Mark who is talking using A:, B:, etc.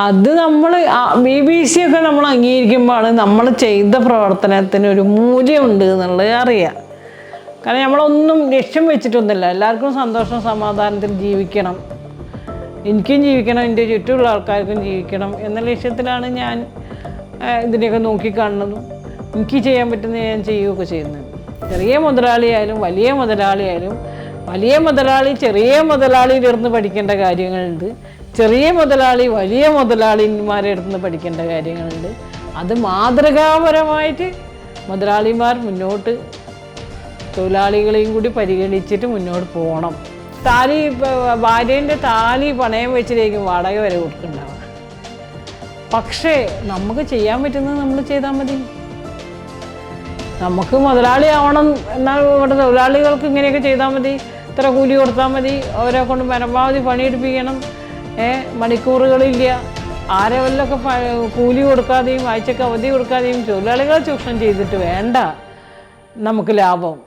A: അത് നമ്മൾ BBC ഒക്കെ നമ്മൾ അംഗീകരിക്കുമ്പോഴാണ് നമ്മൾ ചെയ്ത പ്രവർത്തനത്തിന് ഒരു മൂല്യമുണ്ട് എന്നുള്ളത് അറിയാം. കാരണം നമ്മളൊന്നും ലക്ഷ്യം വെച്ചിട്ടൊന്നുമില്ല. എല്ലാവർക്കും സന്തോഷം സമാധാനത്തിൽ ജീവിക്കണം, എനിക്കും ജീവിക്കണം, എൻ്റെ ചുറ്റുമുള്ള ആൾക്കാർക്കും ജീവിക്കണം എന്ന ലക്ഷ്യത്തിലാണ് ഞാൻ ഇതിനെയൊക്കെ നോക്കിക്കാണുന്നതും എനിക്ക് ചെയ്യാൻ പറ്റുന്നത് ഞാൻ ചെയ്യുകയൊക്കെ ചെയ്യുന്നത്. ചെറിയ മുതലാളിയായാലും വലിയ മുതലാളിയായാലും വലിയ മുതലാളി ചെറിയ മുതലാളിയിലിരുന്ന് പഠിക്കേണ്ട കാര്യങ്ങളുണ്ട്, ചെറിയ മുതലാളി വലിയ മുതലാളിമാരെ അടുത്ത് പഠിക്കേണ്ട കാര്യങ്ങളുണ്ട്. അത് മാതൃകാപരമായിട്ട് മുതലാളിമാർ മുന്നോട്ട് തൊഴിലാളികളെയും കൂടി പരിഗണിച്ചിട്ട് മുന്നോട്ട് പോകണം. ഭാര്യേൻ്റെ താലി പണയം വെച്ചിട്ടേക്കും വാടക വരെ കൊടുക്കുന്നുണ്ടാവുക. പക്ഷേ നമുക്ക് ചെയ്യാൻ പറ്റുന്നത് നമ്മൾ ചെയ്താൽ മതി. നമുക്ക് മുതലാളി ആവണം എന്നാൽ ഇവിടെ തൊഴിലാളികൾക്ക് ഇങ്ങനെയൊക്കെ ചെയ്താൽ മതി, ഇത്ര കൂലി കൊടുത്താൽ മതി, അവരെ കൊണ്ട് പരമാവധി പണിയെടുപ്പിക്കണം, മണിക്കൂറുകളില്ല, ആരെ വല്ലൊക്കെ കൂലി കൊടുക്കാതെയും ആഴ്ചക്ക് അവധി കൊടുക്കാതെയും തൊഴിലാളികളെ ചൂഷണം ചെയ്തിട്ട് വേണ്ട നമുക്ക് ലാഭം.